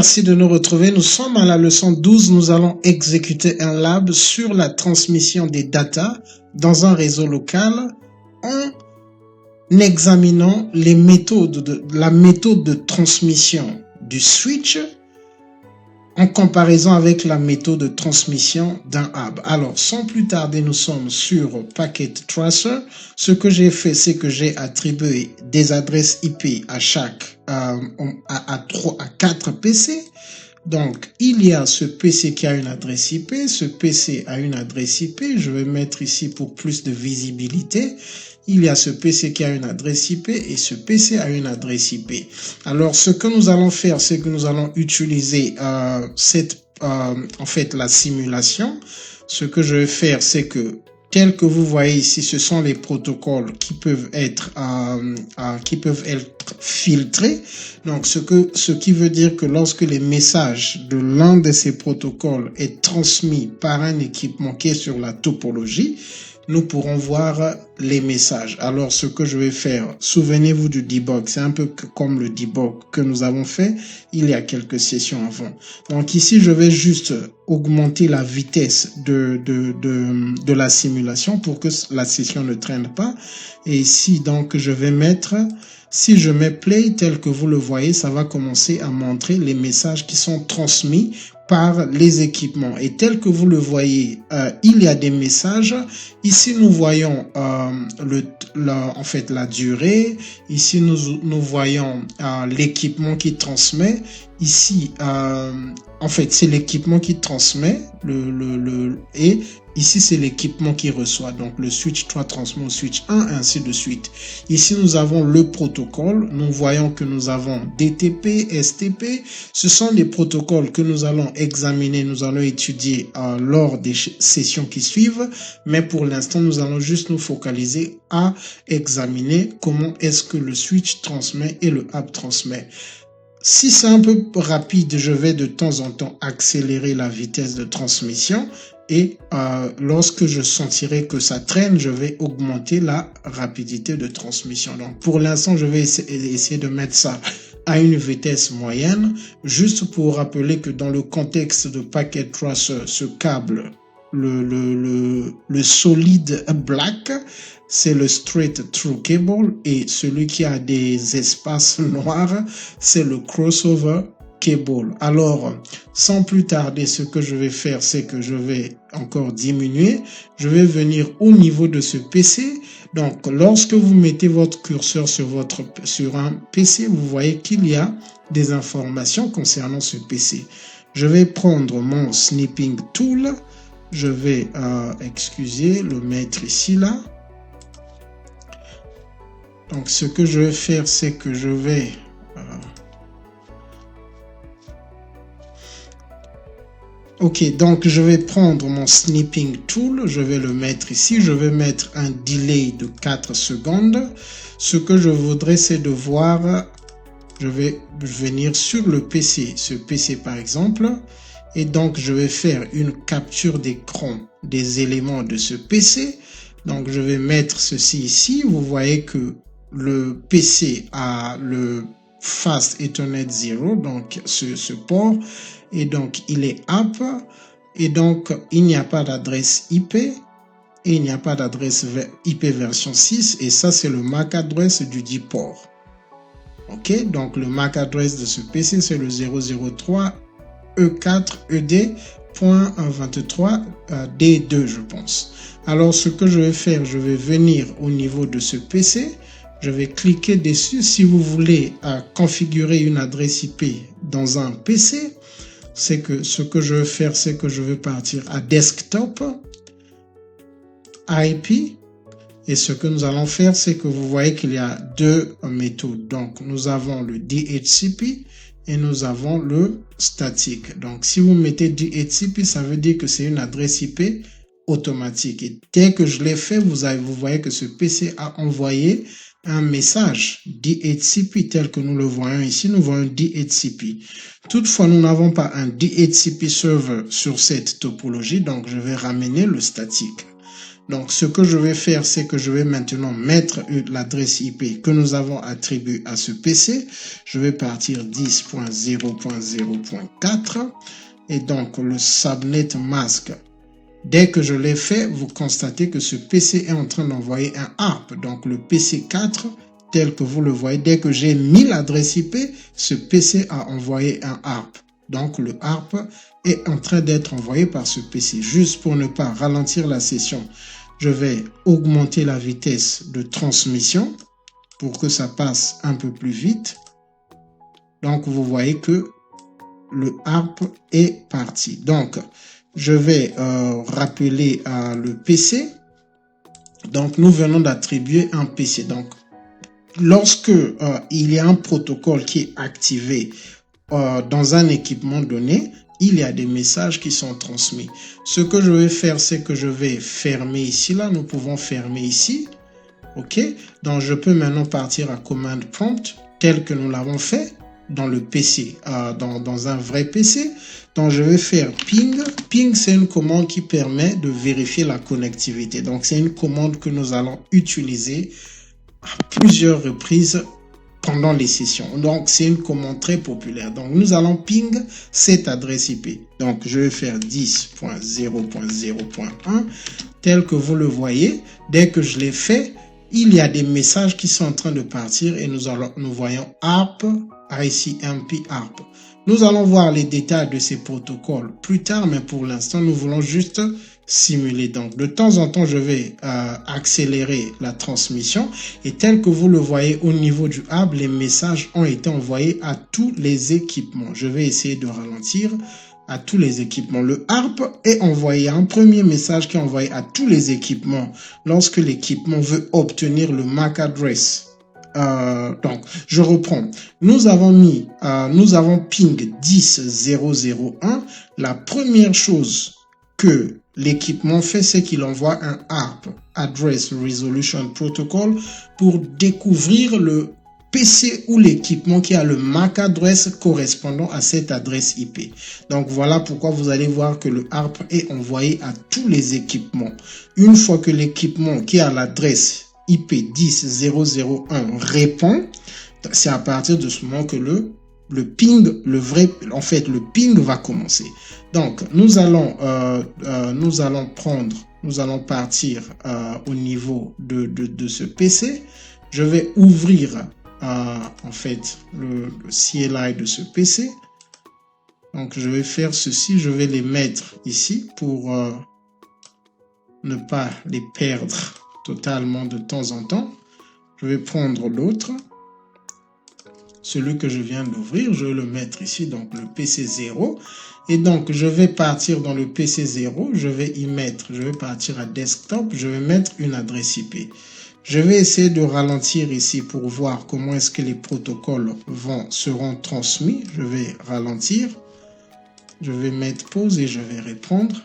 merci de nous retrouver. Nous sommes à la leçon 12. Nous allons exécuter un lab sur la transmission des data dans un réseau local en examinant la méthode de transmission du switch en comparaison avec la méthode de transmission d'un hub. Alors, sans plus tarder, nous sommes sur Packet Tracer. Ce que j'ai fait, c'est que j'ai attribué des adresses IP à chaque, à 4 PC. Donc, il y a ce PC qui a une adresse IP, ce PC a une adresse IP. Je vais mettre ici pour plus de visibilité. Il y a ce PC qui a une adresse IP et ce PC a une adresse IP. Alors, ce que nous allons faire, c'est que nous allons utiliser en fait, la simulation. Ce que je vais faire, c'est que tel que vous voyez ici, ce sont les protocoles qui peuvent être filtrés. Donc, ce qui veut dire que lorsque les messages de l'un de ces protocoles est transmis par un équipement qui est sur la topologie, nous pourrons voir les messages. Alors, ce que je vais faire, souvenez-vous du debug, c'est un peu comme le debug que nous avons fait il y a quelques sessions avant. Donc ici, je vais juste augmenter la vitesse de la simulation pour que la session ne traîne pas. Et ici, donc, je vais mettre, si je mets play tel que vous le voyez, ça va commencer à montrer les messages qui sont transmis par les équipements. Et tel que vous le voyez, il y a des messages. Ici, nous voyons en fait la durée. Ici, nous voyons l'équipement qui transmet. Ici, en fait, c'est l'équipement qui transmet et ici, c'est l'équipement qui reçoit. Donc, le switch 3 transmet au switch 1 et ainsi de suite. Ici, nous avons le protocole. Nous voyons que nous avons DTP, STP. Ce sont les protocoles que nous allons examiner, nous allons étudier lors des sessions qui suivent. Mais pour l'instant, nous allons juste nous focaliser à examiner comment est-ce que le switch transmet et le hub transmet. Si c'est un peu rapide, je vais de temps en temps accélérer la vitesse de transmission et lorsque je sentirai que ça traîne, je vais augmenter la rapidité de transmission. Donc pour l'instant, je vais essayer de mettre ça à une vitesse moyenne, juste pour rappeler que dans le contexte de Packet Tracer, ce câble, le solide black, c'est le straight through cable et celui qui a des espaces noirs, c'est le crossover cable. Alors, sans plus tarder, ce que je vais faire, c'est que je vais encore diminuer. Je vais venir au niveau de ce PC. Donc, lorsque vous mettez votre curseur sur un PC, vous voyez qu'il y a des informations concernant ce PC. Je vais prendre mon snipping tool. Je vais, le mettre ici, là. Donc, ce que je vais faire, c'est que je vais donc je vais prendre mon snipping tool, je vais le mettre ici, je vais mettre un delay de 4 secondes. Ce que je voudrais, c'est de voir, je vais venir sur le PC, ce PC par exemple, et donc je vais faire une capture d'écran des éléments de ce PC. Donc je vais mettre ceci ici, vous voyez que le PC a le Fast Ethernet 0, donc ce port, et donc il est up, et donc il n'y a pas d'adresse IP, et il n'y a pas d'adresse IP version 6, et ça c'est le MAC adresse du dit port. Ok, donc le MAC adresse de ce PC c'est le 003 E4 ED.23 D2 je pense. Alors ce que je vais faire, je vais venir au niveau de ce PC, je vais cliquer dessus. Si vous voulez configurer une adresse IP dans un PC, c'est que ce que je vais faire, c'est que je vais partir à Desktop, IP, et ce que nous allons faire, c'est que vous voyez qu'il y a deux méthodes. Donc, nous avons le DHCP et nous avons le statique. Donc, si vous mettez DHCP, ça veut dire que c'est une adresse IP automatique. Et dès que je l'ai fait, vous voyez que ce PC a envoyé un message DHCP tel que nous le voyons ici. Nous voyons DHCP. Toutefois, nous n'avons pas un DHCP server sur cette topologie, donc je vais ramener le statique. Donc, ce que je vais faire, c'est que je vais maintenant mettre l'adresse IP que nous avons attribuée à ce PC. Je vais partir 10.0.0.4 et donc le subnet mask. Dès que je l'ai fait, vous constatez que ce PC est en train d'envoyer un ARP. Donc, le PC 4, tel que vous le voyez, dès que j'ai mis l'adresse IP, ce PC a envoyé un ARP. Donc, le ARP est en train d'être envoyé par ce PC. Juste pour ne pas ralentir la session, je vais augmenter la vitesse de transmission pour que ça passe un peu plus vite. Donc, vous voyez que le ARP est parti. Donc, je vais rappeler le PC. Donc, nous venons d'attribuer un PC. Donc, lorsque il y a un protocole qui est activé dans un équipement donné, il y a des messages qui sont transmis. Ce que je vais faire, c'est que je vais fermer ici. Là, nous pouvons fermer ici. OK? Donc, je peux maintenant partir à command prompt tel que nous l'avons fait dans le PC, dans un vrai PC. Donc, je vais faire ping. Ping, c'est une commande qui permet de vérifier la connectivité. Donc, c'est une commande que nous allons utiliser à plusieurs reprises pendant les sessions. Donc, c'est une commande très populaire. Donc, nous allons ping cette adresse IP. Donc, je vais faire 10.0.0.1 tel que vous le voyez. Dès que je l'ai fait, il y a des messages qui sont en train de partir et nous voyons ARP, ICMP ARP. Nous allons voir les détails de ces protocoles plus tard, mais pour l'instant, nous voulons juste simuler. Donc, de temps en temps, je vais accélérer la transmission et tel que vous le voyez au niveau du hub, les messages ont été envoyés à tous les équipements. Je vais essayer de ralentir à tous les équipements. Le ARP est envoyé, un premier message qui est envoyé à tous les équipements lorsque l'équipement veut obtenir le MAC address. Donc, je reprends. Nous avons ping 10.0.0.1. La première chose que l'équipement fait, c'est qu'il envoie un ARP, Address Resolution Protocol, pour découvrir le PC ou l'équipement qui a le MAC address correspondant à cette adresse IP. Donc, voilà pourquoi vous allez voir que le ARP est envoyé à tous les équipements. Une fois que l'équipement qui a l'adresse IP 10.0.0.1 répond, c'est à partir de ce moment que le ping, le ping va commencer. Donc, nous allons partir au niveau de ce PC. Je vais ouvrir le CLI de ce PC. Donc, je vais faire ceci. Je vais les mettre ici pour ne pas les perdre totalement de temps en temps. Je vais prendre l'autre. Celui que je viens d'ouvrir, je vais le mettre ici, donc le PC 0. Et donc, je vais partir dans le PC 0. Je vais partir à desktop. Je vais mettre une adresse IP. Je vais essayer de ralentir ici pour voir comment est-ce que les protocoles seront transmis. Je vais ralentir. Je vais mettre pause et je vais répondre.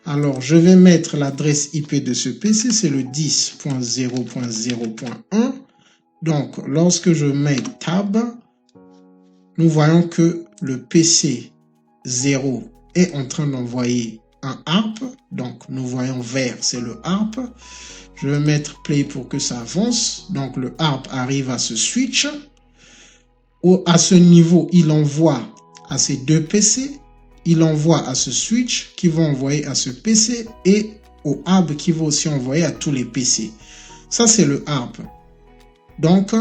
Alors, je vais mettre l'adresse IP de ce PC. C'est le 10.0.0.1. Donc, lorsque je mets Tab, nous voyons que le PC 0 est en train d'envoyer un ARP. Donc, nous voyons vert, c'est le ARP. Je vais mettre Play pour que ça avance. Donc, le ARP arrive à ce switch. À ce niveau, il envoie à ces deux PC. Il envoie à ce switch qui va envoyer à ce PC et au hub qui va aussi envoyer à tous les PC. Ça, c'est le ARP. Donc,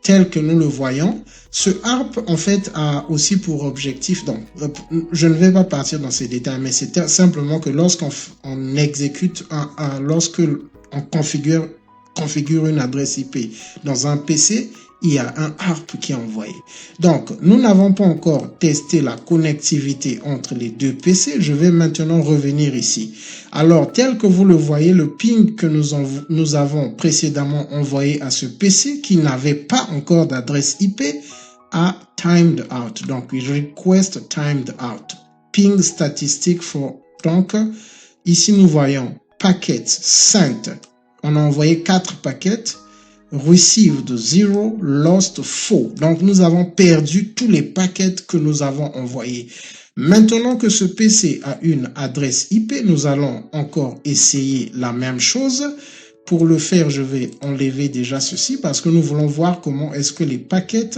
tel que nous le voyons, ce ARP, en fait, a aussi pour objectif, donc, je ne vais pas partir dans ces détails, mais c'est simplement que lorsqu'on exécute, lorsqu'on configure une adresse IP dans un PC, il y a un ARP qui est envoyé. Donc, nous n'avons pas encore testé la connectivité entre les deux PC. Je vais maintenant revenir ici. Alors, tel que vous le voyez, le ping que nous avons précédemment envoyé à ce PC qui n'avait pas encore d'adresse IP a timed out. Donc, we request timed out. Ping statistic for. Donc, ici, nous voyons packets sent. On a envoyé 4 paquets. Received 0, lost 4. Donc, nous avons perdu tous les paquets que nous avons envoyés. Maintenant que ce PC a une adresse IP, nous allons encore essayer la même chose. Pour le faire, je vais enlever déjà ceci parce que nous voulons voir comment est-ce que les paquets,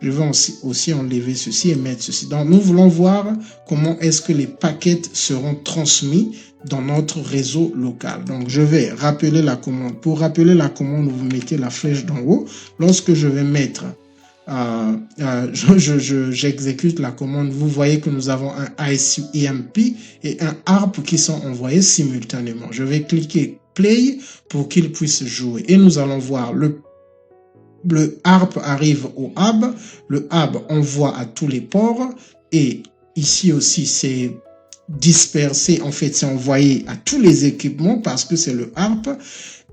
je vais aussi enlever ceci et mettre ceci. Donc, nous voulons voir comment est-ce que les paquets seront transmis dans notre réseau local. Donc, je vais rappeler la commande. Pour rappeler la commande, vous mettez la flèche d'en haut. Lorsque je vais mettre, j'exécute la commande, vous voyez que nous avons un ICMP et un ARP qui sont envoyés simultanément. Je vais cliquer Play pour qu'il puisse jouer. Et nous allons voir le ARP arrive au hub, le hub envoie à tous les ports et ici aussi c'est dispersé, en fait c'est envoyé à tous les équipements parce que c'est le ARP.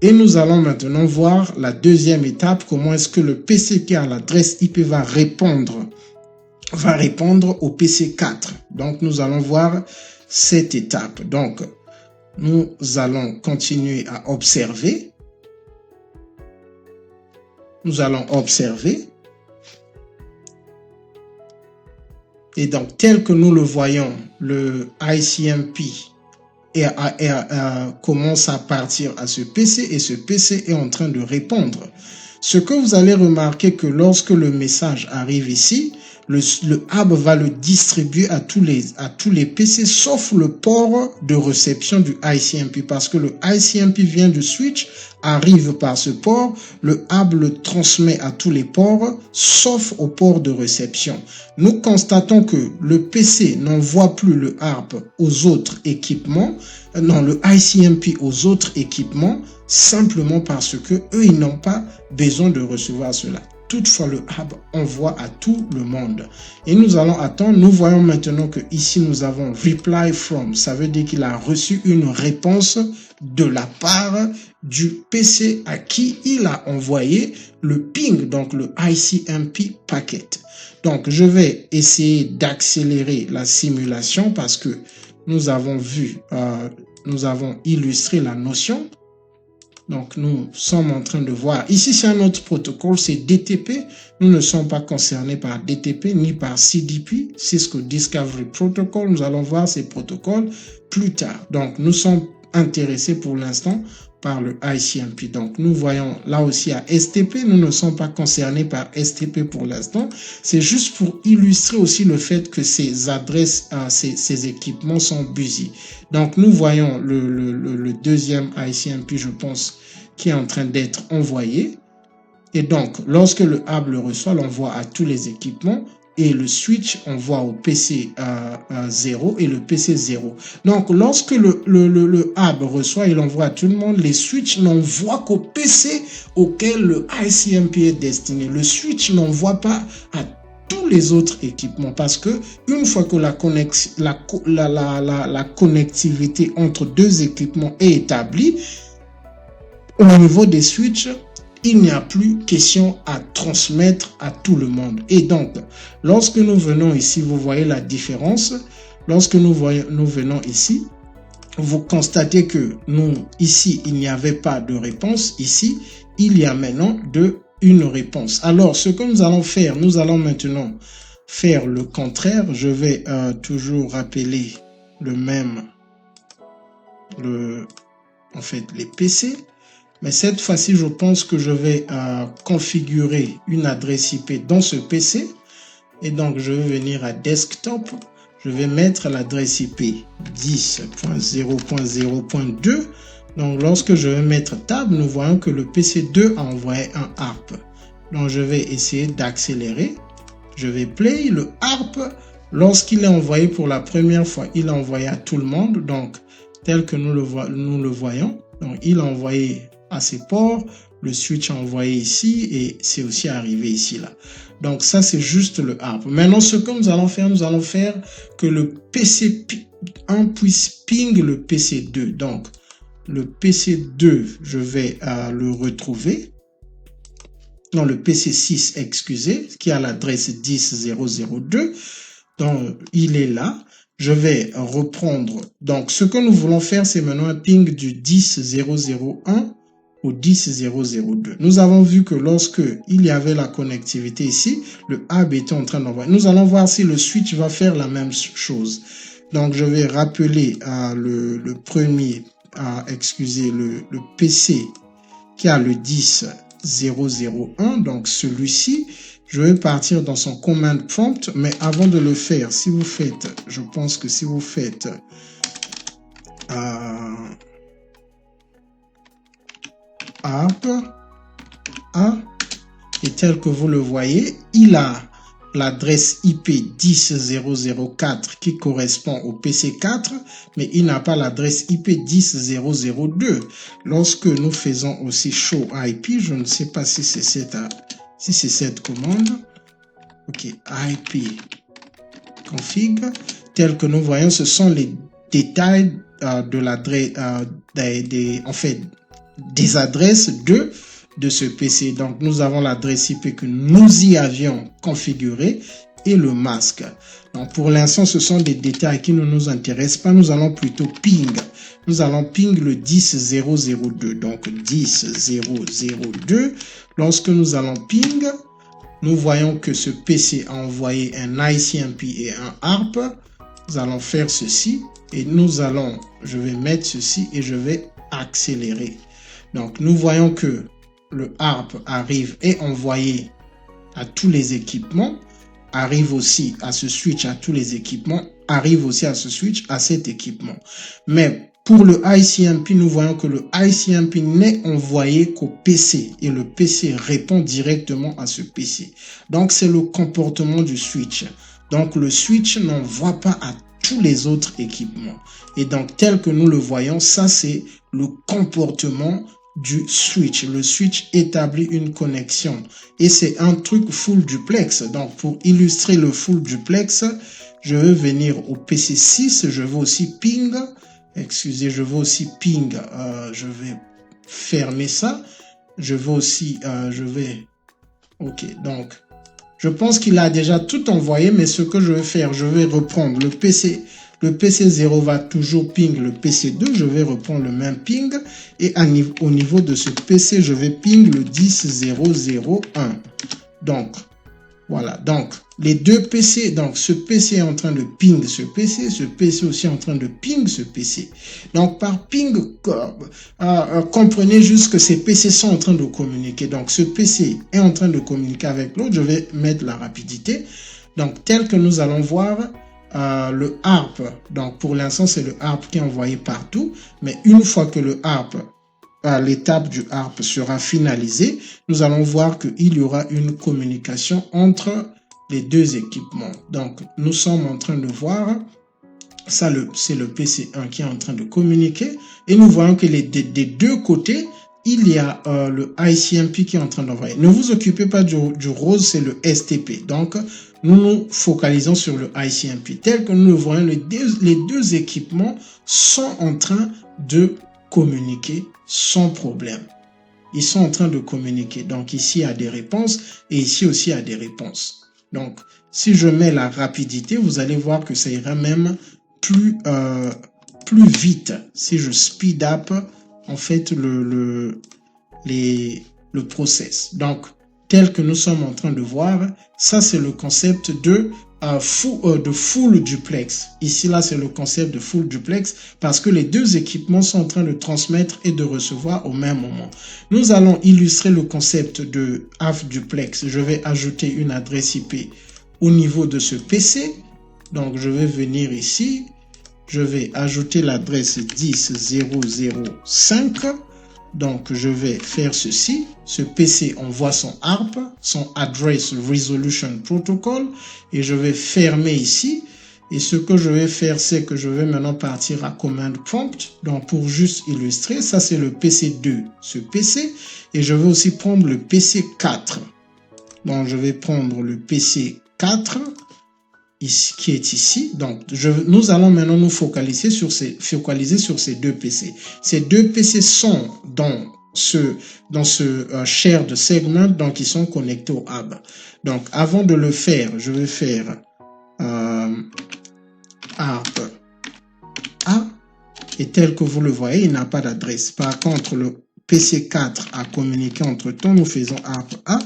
Et nous allons maintenant voir la deuxième étape, comment est-ce que le PC qui a l'adresse IP va répondre au PC 4. Donc nous allons voir cette étape. Donc nous allons continuer à observer. Nous allons observer. Et donc, tel que nous le voyons, le ICMP commence à partir à ce PC et ce PC est en train de répondre. Ce que vous allez remarquer que lorsque le message arrive ici, le hub va le distribuer à tous les PC sauf le port de réception du ICMP parce que le ICMP vient du switch, arrive par ce port, le hub le transmet à tous les ports sauf au port de réception. Nous constatons que le PC n'envoie plus le ARP aux autres équipements, non, le ICMP aux autres équipements simplement parce que eux ils n'ont pas besoin de recevoir cela. Toutefois, le hub envoie à tout le monde. Et nous allons attendre. Nous voyons maintenant que ici, nous avons reply from. Ça veut dire qu'il a reçu une réponse de la part du PC à qui il a envoyé le ping, donc le ICMP packet. Donc, je vais essayer d'accélérer la simulation parce que nous avons vu, nous avons illustré la notion. Donc, nous sommes en train de voir. Ici, c'est un autre protocole, c'est DTP. Nous ne sommes pas concernés par DTP ni par CDP, Cisco Discovery Protocol. Nous allons voir ces protocoles plus tard. Donc, nous sommes intéressés pour l'instant par le ICMP. Donc, nous voyons là aussi à STP. Nous ne sommes pas concernés par STP pour l'instant. C'est juste pour illustrer aussi le fait que ces adresses, ces équipements sont busy. Donc, nous voyons le deuxième ICMP, je pense, qui est en train d'être envoyé. Et donc, lorsque le hub le reçoit, l'envoie à tous les équipements et le switch envoie au PC 0 et le PC 0. Donc, lorsque le hub reçoit, il envoie à tout le monde, les switches n'envoient qu'au PC auquel le ICMP est destiné. Le switch n'envoie pas à tous les autres équipements parce que une fois que la connectivité entre deux équipements est établie, au niveau des switches, il n'y a plus question à transmettre à tout le monde. Et donc, lorsque nous venons ici, vous voyez la différence. Lorsque nous venons ici, vous constatez que ici, il n'y avait pas de réponse. Ici, il y a maintenant une réponse. Alors, ce que nous allons faire, nous allons maintenant faire le contraire. Je vais toujours rappeler les PC. Mais cette fois-ci, je pense que je vais configurer une adresse IP dans ce PC. Et donc, je vais venir à Desktop. Je vais mettre l'adresse IP 10.0.0.2. Donc, lorsque je vais mettre Tab, nous voyons que le PC2 a envoyé un ARP. Donc, je vais essayer d'accélérer. Je vais Play. Le ARP, lorsqu'il est envoyé pour la première fois, il est envoyé à tout le monde. Donc, tel que nous le voyons. Donc, il a envoyé à ses ports, le switch a envoyé ici et c'est aussi arrivé ici là. Donc ça c'est juste le ARP. Maintenant ce que nous allons faire que le PC1 puisse ping le PC2. Donc le PC2 je vais le retrouver. Non, le PC6 excusez, qui a l'adresse 10.0.0.2. Donc il est là. Je vais reprendre. Donc ce que nous voulons faire c'est maintenant un ping du 10.0.0.1 au 10.0.0.2. Nous avons vu que lorsque il y avait la connectivité ici, le hub était en train d'envoyer. Nous allons voir si le switch va faire la même chose. Donc, je vais rappeler le premier, excusez, le PC qui a le 10.0.0.1, donc celui-ci. Je vais partir dans son command prompt, mais avant de le faire, si vous faites, je pense que si vous faites app A, et tel que vous le voyez, il a l'adresse IP 10.0.0.4 qui correspond au PC4, mais il n'a pas l'adresse IP 10.0.0.2. Lorsque nous faisons aussi show IP, je ne sais pas si c'est cette commande. Ok, IP config, tel que nous voyons, ce sont les détails de l'adresse, en fait, des adresses de ce PC. Donc, nous avons l'adresse IP que nous y avions configurée et le masque. Donc, pour l'instant, ce sont des détails qui ne nous intéressent pas. Nous allons plutôt ping. Nous allons ping le 10.0.0.2. Donc, 10.0.0.2. Lorsque nous allons ping, nous voyons que ce PC a envoyé un ICMP et un ARP. Nous allons faire ceci et je vais mettre ceci et je vais accélérer. Donc, nous voyons que le ARP arrive et envoyé à tous les équipements, arrive aussi à ce switch à tous les équipements, arrive aussi à ce switch à cet équipement. Mais pour le ICMP, nous voyons que le ICMP n'est envoyé qu'au PC et le PC répond directement à ce PC. Donc, c'est le comportement du switch. Donc, le switch n'envoie pas à tous les autres équipements. Et donc, tel que nous le voyons, ça, c'est le comportement du switch. Le switch établit une connexion et c'est un truc full duplex. Donc, pour illustrer le full duplex, je vais venir au PC6, je vais aussi ping. Excusez, je vais aussi ping. Je vais fermer ça. Je vais aussi, ok, donc, je pense qu'il a déjà tout envoyé, mais ce que je vais faire, je vais reprendre le PC. Le PC0 va toujours ping le PC2. Je vais reprendre le même ping. Et au niveau de ce PC, je vais ping le 10.0.0.1. Donc, voilà. Donc, les deux PC, donc ce PC est en train de ping ce PC aussi est en train de ping ce PC. Donc, par ping, comprenez juste que ces PC sont en train de communiquer. Donc, ce PC est en train de communiquer avec l'autre. Je vais mettre la rapidité. Donc, tel que nous allons voir, le ARP, donc pour l'instant c'est le ARP qui est envoyé partout, mais une fois que le ARP, l'étape du ARP sera finalisée, nous allons voir qu'il y aura une communication entre les deux équipements. Donc nous sommes en train de voir, ça c'est le PC1 qui est en train de communiquer, et nous voyons que des deux côtés, il y a le ICMP qui est en train d'envoyer. Ne vous occupez pas du rose, c'est le STP. Donc, nous nous focalisons sur le ICMP. Tel que nous le voyons, les deux équipements sont en train de communiquer sans problème. Ils sont en train de communiquer. Donc, ici, il y a des réponses et ici aussi, il y a des réponses. Donc, si je mets la rapidité, vous allez voir que ça ira même plus vite. Si je speed up, en fait, le process. Donc, tel que nous sommes en train de voir, ça c'est le concept de full duplex. Ici, là, c'est le concept de full duplex parce que les deux équipements sont en train de transmettre et de recevoir au même moment. Nous allons illustrer le concept de half duplex. Je vais ajouter une adresse IP au niveau de ce PC. Donc, je vais venir ici. Je vais ajouter l'adresse 10.0.0.5. Donc, je vais faire ceci. Ce PC envoie son ARP, son Address Resolution Protocol, et je vais fermer ici. Et ce que je vais faire, c'est que je vais maintenant partir à Command Prompt. Donc, pour juste illustrer, ça c'est le PC2, ce PC. Et je vais aussi prendre le PC4. Donc, je vais prendre le PC4. Qui est ici. Donc, nous allons maintenant nous focaliser sur ces deux PC. Ces deux PC sont dans ce shared segment, donc ils sont connectés au hub. Donc, avant de le faire, je vais faire ARP A, et tel que vous le voyez, il n'a pas d'adresse. Par contre, le PC4 a communiqué entre-temps, nous faisons ARP A,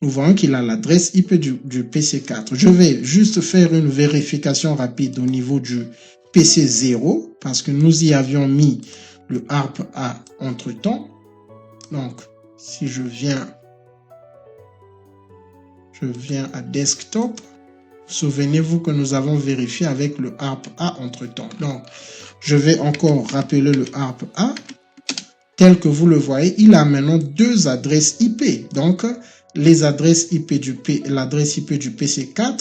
nous voyons qu'il a l'adresse IP du PC4. Je vais juste faire une vérification rapide au niveau du PC0, parce que nous y avions mis le ARP A entre-temps. Donc, si je viens à Desktop, souvenez-vous que nous avons vérifié avec le ARP A entre-temps. Donc, je vais encore rappeler le ARP A. Tel que vous le voyez, il a maintenant deux adresses IP. Donc, les adresses IP l'adresse IP du PC4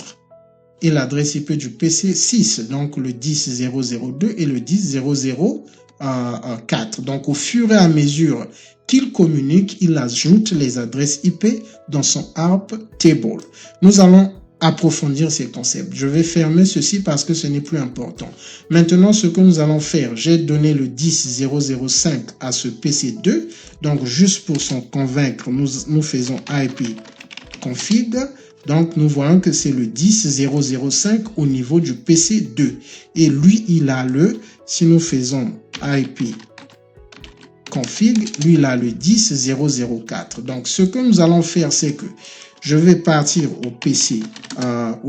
et l'adresse IP du PC6. Donc, le 10.0.0.2 et le 10.0.0.4. Donc, au fur et à mesure qu'il communique, il ajoute les adresses IP dans son ARP table. Nous allons approfondir ces concepts. Je vais fermer ceci parce que ce n'est plus important. Maintenant, ce que nous allons faire, j'ai donné le 10.0.0.5 à ce PC2. Donc, juste pour s'en convaincre, nous faisons IP config. Donc, nous voyons que c'est le 10.0.0.5 au niveau du PC2. Et lui, il a si nous faisons IP config, lui, il a le 10.0.0.4. Donc, ce que nous allons faire, c'est que je vais partir au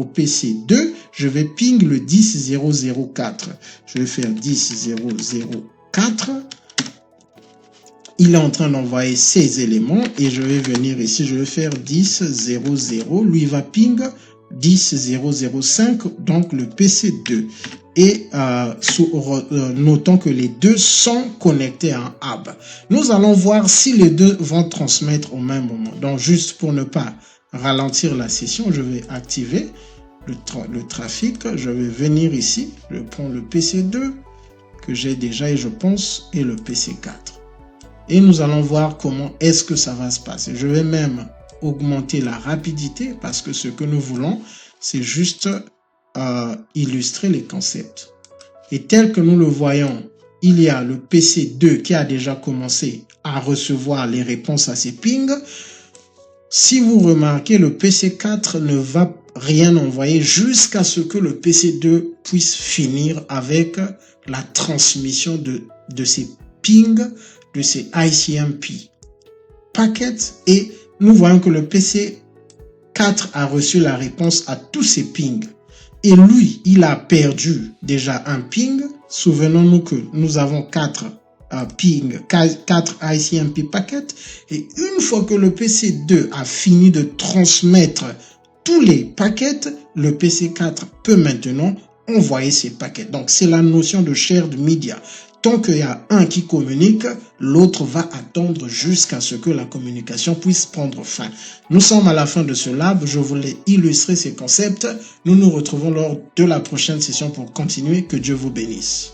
PC2, je vais ping le 10.0.0.4. Je vais faire 10.0.0.4. Il est en train d'envoyer ces éléments et je vais venir ici, je vais faire 10.0.0. Lui va ping 10.0.0.5, donc le PC2. Et notons que les deux sont connectés à un hub. Nous allons voir si les deux vont transmettre au même moment. Donc, juste pour ne pas ralentir la session, je vais activer le trafic. Je vais venir ici, je prends le PC2 que j'ai déjà et je pense et le PC4. Et nous allons voir comment est-ce que ça va se passer. Je vais même augmenter la rapidité parce que ce que nous voulons, c'est juste illustrer les concepts. Et tel que nous le voyons, il y a le PC2 qui a déjà commencé à recevoir les réponses à ces pings. Si vous remarquez, le PC4 ne va rien envoyer jusqu'à ce que le PC2 puisse finir avec la transmission de ces pings, de ces ICMP packets. Et nous voyons que le PC4 a reçu la réponse à tous ces pings. Et lui, il a perdu déjà un ping. Souvenons-nous que nous avons 4 ICMP packets. Et une fois que le PC2 a fini de transmettre tous les paquets, le PC4 peut maintenant envoyer ces paquets. Donc, c'est la notion de shared media. Tant qu'il y a un qui communique, l'autre va attendre jusqu'à ce que la communication puisse prendre fin. Nous sommes à la fin de ce lab. Je voulais illustrer ces concepts. Nous nous retrouvons lors de la prochaine session pour continuer. Que Dieu vous bénisse.